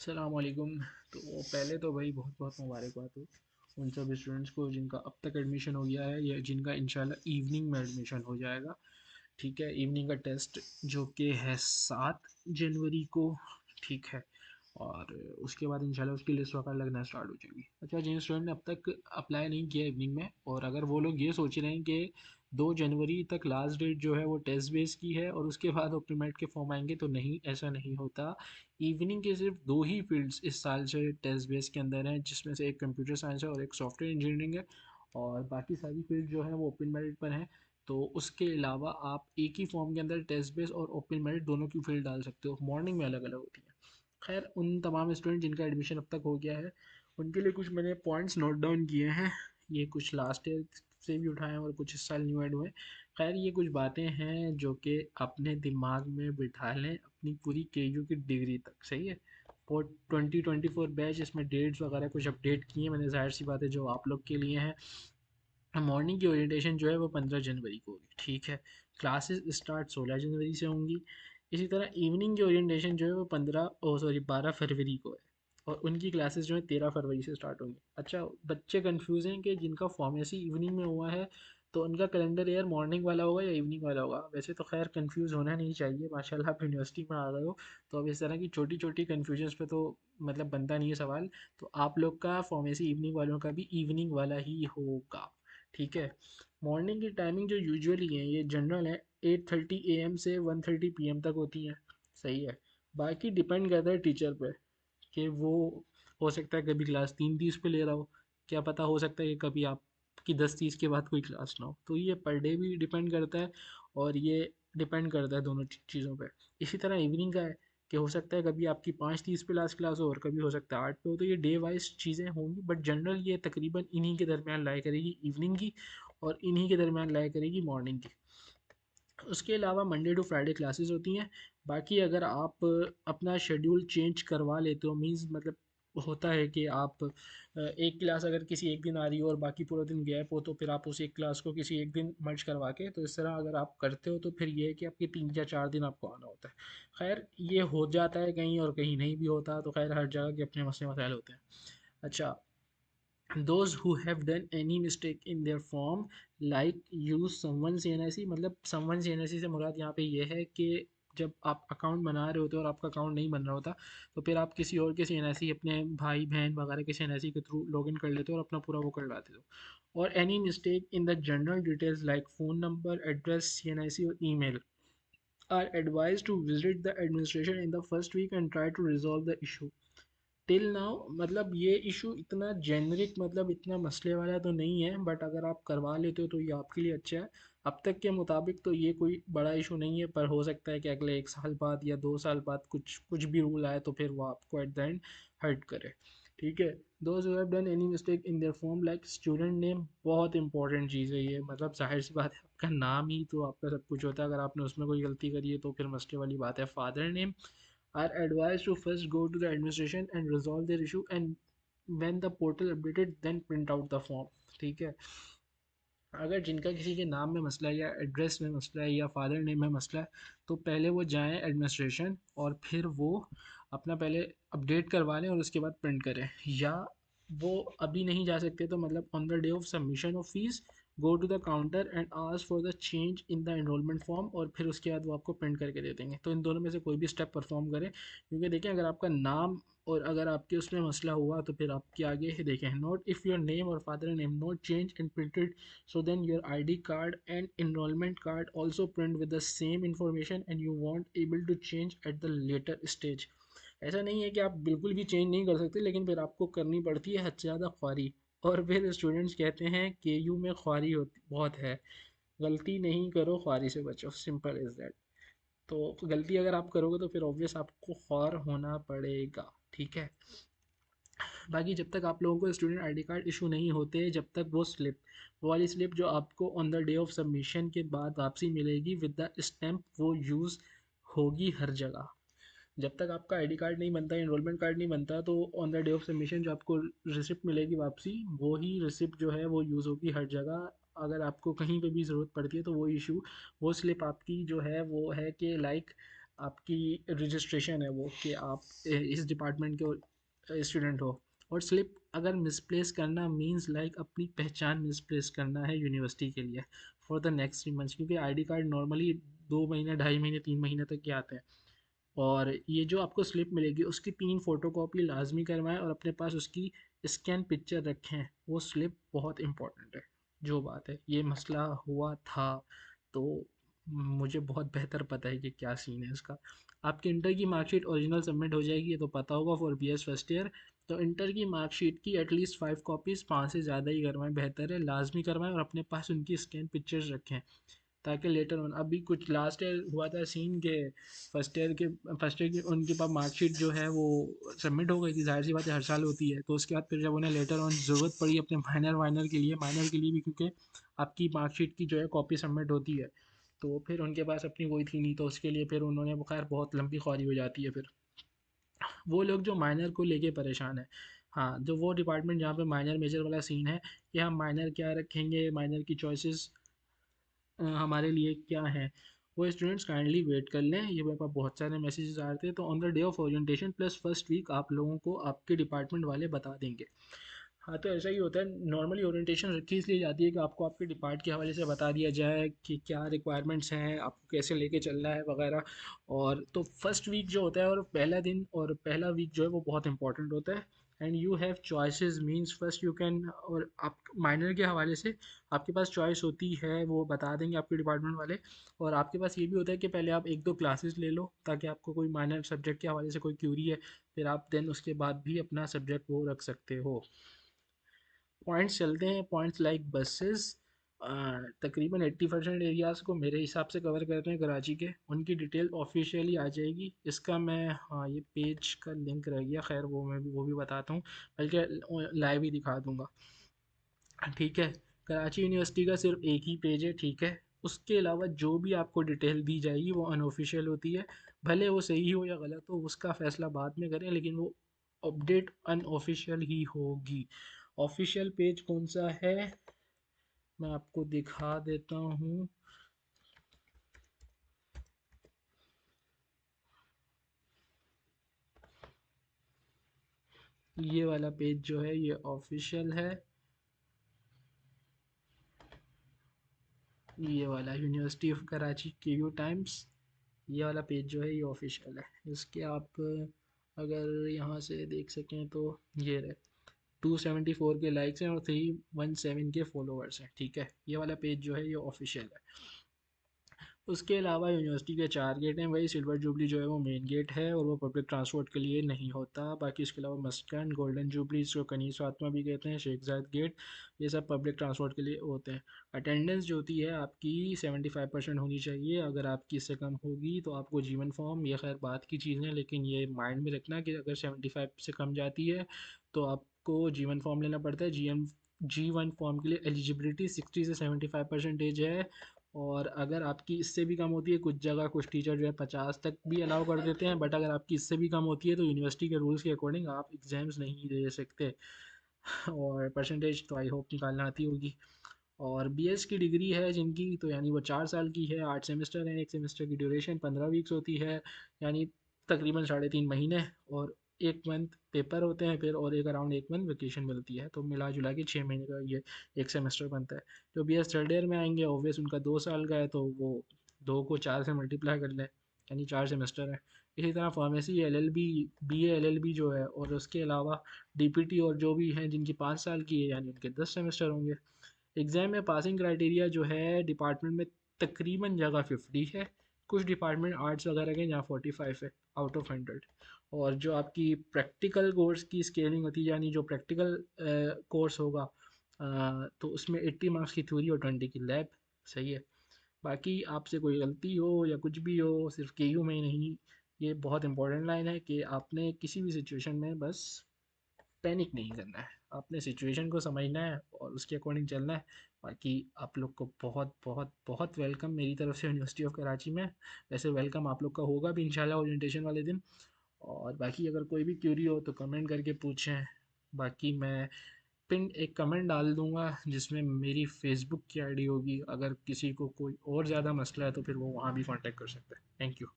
अस्सलाम वालेकुम। तो पहले तो भाई बहुत बहुत मुबारकबाद हो उन सब स्टूडेंट्स को जिनका अब तक एडमिशन हो गया है या जिनका इंशाल्लाह इवनिंग में एडमिशन हो जाएगा। ठीक है, इवनिंग का टेस्ट जो कि है 7 जनवरी को। ठीक है, और उसके बाद इंशाल्लाह उसकी लिस्ट वगैरह लगना स्टार्ट हो जाएगी। अच्छा, जिन स्टूडेंट ने अब तक अप्लाई नहीं किया इवनिंग में, और अगर वो लोग ये सोच रहे हैं कि 2 जनवरी तक लास्ट डेट जो है वो टेस्ट बेस की है और उसके बाद ओपन मेरिट के फॉर्म आएंगे, तो नहीं, ऐसा नहीं होता। इवनिंग के सिर्फ दो ही फील्ड्स इस साल से टेस्ट बेस के अंदर हैं, जिसमें से एक कंप्यूटर साइंस है और एक सॉफ्टवेयर इंजीनियरिंग है, और बाकी सारी फील्ड जो है वो ओपन मेरिट पर हैं। तो उसके अलावा आप एक ही फॉर्म के अंदर टेस्ट बेस और ओपन मेरिट दोनों की फील्ड डाल सकते हो, मॉर्निंग में अलग अलग होती है। खैर, उन तमाम स्टूडेंट जिनका एडमिशन अब तक हो गया है उनके लिए कुछ मैंने पॉइंट्स नोट डाउन किए हैं। ये कुछ लास्ट ईयर से भी उठाए हैं और कुछ इस साल न्यू ऐड हुए हैं। खैर, ये कुछ बातें हैं जो कि अपने दिमाग में बिठा लें अपनी पूरी केयू की डिग्री तक, सही है। और 2024 बैच, इसमें डेट्स वगैरह कुछ अपडेट किए हैं मैंने, जाहिर सी बात है जो आप लोग के लिए हैं। मॉर्निंग की ओरिएंटेशन जो है वो 15 जनवरी को होगी, ठीक है। क्लासेस स्टार्ट 16 जनवरी से होंगी। इसी तरह इवनिंग की ओरिएंटेशन जो है वो 12 फरवरी को है, और उनकी क्लासेस जो है 13 फरवरी से स्टार्ट होंगी। अच्छा, बच्चे कंफ्यूज हैं कि जिनका फार्मेसी इवनिंग में हुआ है तो उनका कैलेंडर ईयर मॉर्निंग वाला होगा या इवनिंग वाला होगा। वैसे तो खैर कंफ्यूज होना नहीं चाहिए, माशाल्लाह आप यूनिवर्सिटी में आ गए हो, तो अब इस तरह की छोटी छोटी कन्फ्यूजन्स पे तो मतलब बनता नहीं है सवाल। तो आप लोग का फार्मेसी इवनिंग वालों का भी इवनिंग वाला ही होगा, ठीक है। मॉर्निंग की टाइमिंग जो यूजुअली है ये जनरल है, 8:30 AM से 1:30 PM तक होती है, सही है। बाकी डिपेंड करता है टीचर पे कि वो, हो सकता है कभी क्लास 3:30 पे ले रहा हो, क्या पता, हो सकता है कि कभी आपकी 10:30 के बाद कोई क्लास ना हो। तो ये पर डे भी डिपेंड करता है, और ये डिपेंड करता है दोनों चीज़ों पे। इसी तरह इवनिंग का है कि हो सकता है कभी आपकी 5:30 पे लास्ट क्लास हो और कभी हो सकता है 8 पे हो, तो ये डे वाइज चीज़ें होंगी, बट जनरल ये तकरीबन इन्हीं के दरमियान लाई करेगी इवनिंग की, और इन्हीं के दरमियान लाई करेगी मॉर्निंग की। उसके अलावा मंडे टू फ्राइडे क्लासेस होती हैं। बाकी अगर आप अपना शेड्यूल चेंज करवा लेते हो, मींस मतलब होता है कि आप एक क्लास अगर किसी एक दिन आ रही हो और बाकी पूरा दिन गैप हो, तो फिर आप उस एक क्लास को किसी एक दिन मर्ज करवा के, तो इस तरह अगर आप करते हो तो फिर ये है कि आपके 3 या 4 दिन आपको आना होता है। खैर, ये हो जाता है कहीं और कहीं नहीं भी होता, तो खैर हर जगह के अपने मसले मसाइल होते हैं। अच्छा, those who have done any mistake in their form, like use someone CNIC, मतलब someone CNIC से मुराद यहाँ पे ये है कि जब आप अकाउंट बना रहे होते हो और आपका अकाउंट नहीं बन रहा होता, तो फिर आप किसी और के CNIC, अपने भाई बहन वगैरह के CNIC के थ्रू लॉगिन कर लेते हो और अपना पूरा वो करवाते हो। और any mistake in the general details like phone number, address, CNIC और email are advised to visit the administration in the first week and try to resolve the issue till now. मतलब ये इशू इतना generic, मतलब इतना मसले वाला तो नहीं है, बट अगर आप करवा लेते हो तो ये आपके लिए अच्छा है। अब तक के मुताबिक तो ये कोई बड़ा इशू नहीं है, पर हो सकता है कि अगले 1 साल बाद या 2 साल बाद कुछ कुछ भी रूल आए तो फिर वो आपको एट द एंड हर्ट करे, ठीक है। Those who have done any mistake in their form, like student name, बहुत इंपॉर्टेंट चीज़ है ये। मतलब जाहिर सी बात है, आपका नाम ही तो आपका सब कुछ होता है, अगर आपने उसमें कोई गलती करी है तो फिर मसले वाली बात है। Father name are advised to first go to the administration and resolve their issue, and when the portal updated then print out the form, ठीक है। अगर जिनका किसी के नाम में मसला है या एड्रेस में मसला है या फादर नेम में मसला है, तो पहले वो जाएं एडमिनिस्ट्रेशन और फिर वो अपना पहले अपडेट करवा लें और उसके बाद प्रिंट करें। या वो अभी नहीं जा सकते तो मतलब on the day of submission of fees go to the counter and ask for the change in the enrolment form, और फिर उसके बाद वो आपको प्रिंट करके दे देंगे। तो इन दोनों में से कोई भी स्टेप परफॉर्म करें, क्योंकि देखें अगर आपका नाम और अगर आपके उसमें मसला हुआ तो फिर आपके आगे देखें, नोट इफ़ योर नेम और father name note change and printed, so then your ID card and enrollment card also print with the same information and you won't able to change at the later stage। ऐसा नहीं है कि आप बिल्कुल भी change नहीं कर सकते, लेकिन फिर आपको करनी पड़ती है हद से ज़्यादा ख्वारी। और फिर स्टूडेंट्स कहते हैं के यू में ख्वारी होती बहुत है। गलती नहीं करो, ख्वारी से बचो, सिंपल इज़ दैट। तो गलती अगर आप करोगे तो फिर ऑब्वियस आपको ख्वार होना पड़ेगा, ठीक है। बाकी जब तक आप लोगों को स्टूडेंट आईडी कार्ड इशू नहीं होते, जब तक वो स्लिप, वो वाली स्लिप जो आपको on the day of submission के बाद वापसी मिलेगी विद द स्टैम्प, वो यूज़ होगी हर जगह। जब तक आपका आईडी कार्ड नहीं बनता, एनरोलमेंट कार्ड नहीं बनता, तो on the day of submission जो आपको रिसिप्ट मिलेगी वापसी, वो ही रिसिप्ट जो है वो यूज़ होगी हर जगह। अगर आपको कहीं पे भी ज़रूरत पड़ती है तो वो इशू, वो स्लिप आपकी जो है वो है कि लाइक आपकी रजिस्ट्रेशन है वो कि आप इस डिपार्टमेंट के स्टूडेंट हो। और स्लिप अगर मिसप्लेस करना मींस लाइक अपनी पहचान मिसप्लेस करना है यूनिवर्सिटी के लिए फॉर द नेक्स्ट 3 मंथ्स, क्योंकि आईडी कार्ड नॉर्मली 2 महीने, 2.5 महीने, 3 महीने तक के आते हैं। और ये जो आपको स्लिप मिलेगी उसकी 3 फोटोकॉपी लाजमी करवाएं और अपने पास उसकी स्कैन पिक्चर रखें। वो स्लिप बहुत इंपॉर्टेंट है। जो बात है, ये मसला हुआ था, तो मुझे बहुत बेहतर पता है कि क्या सीन है इसका। आपकी इंटर की मार्कशीट ओरिजिनल सबमिट हो जाएगी, ये तो पता होगा फॉर BS फर्स्ट ईयर। तो इंटर की मार्कशीट की एटलीस्ट 5 कॉपीज़, 5 से ज़्यादा ही करवाएं, बेहतर है, लाजमी करवाएं और अपने पास उनकी स्कैन पिक्चर्स रखें, ताकि लेटर ऑन। अभी कुछ लास्ट ईयर हुआ था सीन के फर्स्ट ईयर की उनके पास मार्कशीट जो है वो सबमिट हो गई थी, जाहिर सी बात है, हर साल होती है। तो उसके बाद फिर जब उन्हें लेटर ऑन ज़रूरत पड़ी अपने माइनर के लिए भी, क्योंकि आपकी मार्कशीट की जो है कॉपी सबमिट होती है, तो फिर उनके पास अपनी कोई थी नहीं, तो उसके लिए फिर उन्होंने, खैर बहुत लंबी ख्वारी हो जाती है फिर। वो लोग जो माइनर को लेके परेशान है, हाँ, जो वो डिपार्टमेंट जहाँ पे माइनर मेजर वाला सीन है कि हम माइनर क्या रखेंगे, माइनर की चॉइसेस हमारे लिए क्या है, वो स्टूडेंट्स काइंडली वेट कर लें। ये मेरे पास बहुत सारे मैसेजेस आ रहे थे। तो on the day of orientation plus first week आप लोगों को आपके डिपार्टमेंट वाले बता देंगे। हाँ, तो ऐसा ही होता है, नॉर्मली ओरिएंटेशन रखी इसलिए जाती है कि आपको आपके डिपार्ट के हवाले से बता दिया जाए कि क्या रिक्वायरमेंट्स हैं, आपको कैसे लेके चलना है वगैरह। और तो फर्स्ट वीक जो होता है और पहला दिन और पहला वीक जो है वो बहुत इंपॉर्टेंट होता है। And you have choices means first you can, और आप माइनर के हवाले से आपके पास चॉइस होती है, वो बता देंगे आपके डिपार्टमेंट वाले। और आपके पास ये भी होता है कि पहले आप 1-2 क्लासेस ले लो, ताकि आपको कोई माइनर सब्जेक्ट के हवाले से कोई क्यूरी है, फिर आप देन उसके बाद भी अपना सब्जेक्ट वो रख सकते हो। पॉइंट्स चलते हैं, पॉइंट्स लाइक बसेस तकरीबन 80% एरियाज़ को मेरे हिसाब से कवर करते हैं कराची के। उनकी डिटेल ऑफिशियली आ जाएगी। इसका मैं, हाँ, ये पेज का लिंक रह गया, खैर वो भी बताता हूँ, बल्कि लाइव ही दिखा दूँगा। ठीक है, कराची यूनिवर्सिटी का सिर्फ एक ही पेज है, ठीक है। उसके अलावा जो भी आपको डिटेल दी जाएगी वो अनऑफिशियल होती है, भले वो सही हो या गलत हो उसका फ़ैसला बाद में करें, लेकिन वो अपडेट अनऑफिशियल ही होगी। ऑफिशियल पेज कौन सा है, मैं आपको दिखा देता हूँ। ये वाला पेज जो है ये ऑफिशियल है। ये वाला university of Karachi KU times, ये वाला पेज जो है ये ऑफिशियल है। इसके आप अगर यहाँ से देख सकें तो ये रहे, 274 के लाइक्स हैं और 317 के फॉलोअर्स हैं, ठीक है। ये वाला पेज जो है ये ऑफिशियल है। उसके अलावा यूनिवर्सिटी के 4 गेट हैं, वही सिल्वर जुबली जो है वो मेन गेट है और वो पब्लिक ट्रांसपोर्ट के लिए नहीं होता। बाकी इसके अलावा मस्कन, गोल्डन जुबली, इसको कनीस फातिमा भी कहते हैं, शेख जायद गेट, ये सब पब्लिक ट्रांसपोर्ट के लिए होते हैं। अटेंडेंस जो होती है आपकी 75% होनी चाहिए। अगर आपकी इससे कम होगी तो आपको जीवन फॉर्म, ये खैर बात की चीज़ है, लेकिन ये माइंड में रखना कि अगर 75 से कम जाती है तो आपको जीवन फॉर्म लेना पड़ता है। G1 फॉर्म के लिए एलिजिबिलिटी 60 से 75% है। और अगर आपकी इससे भी कम होती है, कुछ जगह कुछ टीचर जो है 50 तक भी अलाउ कर देते हैं, बट अगर आपकी इससे भी कम होती है तो यूनिवर्सिटी के रूल्स के अकॉर्डिंग आप एग्ज़ाम्स नहीं दे सकते। और परसेंटेज तो आई होप निकालना आती होगी। और BS की डिग्री है जिनकी, तो यानी वो 4 साल की है, 8 सेमेस्टर हैं, एक सेमेस्टर की ड्यूरेशन 15 वीक्स होती है, यानी तकरीबन 3.5 महीने। और 1 मंथ पेपर होते हैं फिर, और एक अराउंड 1 मंथ वेकेशन मिलती है, तो मिला जुला के 6 महीने का ये एक सेमेस्टर बनता है। जो BS थर्ड ईयर में आएंगे ऑब्वियस उनका 2 साल का है, तो वो 2 को 4 से मल्टीप्लाई कर लें, यानी 4 सेमेस्टर है। इसी तरह फार्मेसी, LLB, BA LLB जो है, और उसके अलावा DPT और जो भी हैं जिनकी 5 साल की है, यानी उनके 10 सेमेस्टर होंगे। एग्ज़ाम में पासिंग क्राइटेरिया जो है डिपार्टमेंट में तकरीबन जगह 50 है। कुछ डिपार्टमेंट आर्ट्स वगैरह के जहाँ 45 है आउट ऑफ 100। और जो आपकी प्रैक्टिकल कोर्स की स्केलिंग होती है, यानी जो प्रैक्टिकल कोर्स होगा, तो उसमें 80 मार्क्स की थ्योरी और 20 की लैब, सही है। बाकी आपसे कोई गलती हो या कुछ भी हो, सिर्फ KU में ही नहीं, ये बहुत इंपॉर्टेंट लाइन है कि आपने किसी भी सिचुएशन में बस पैनिक नहीं करना है, आपने सिचुएशन को समझना है और उसके अकॉर्डिंग चलना है। बाकी आप लोग को बहुत बहुत बहुत वेलकम मेरी तरफ से यूनिवर्सिटी ऑफ कराची में। वैसे वेलकम आप लोग का होगा भी इंशाल्लाह ओरिएंटेशन वाले दिन। और बाकी अगर कोई भी क्यूरी हो तो कमेंट करके पूछें। बाकी मैं पिन एक कमेंट डाल दूंगा जिसमें मेरी फेसबुक की ID होगी, अगर किसी को कोई और ज़्यादा मसला है तो फिर वो वहाँ भी कांटेक्ट कर सकते हैं। Thank you.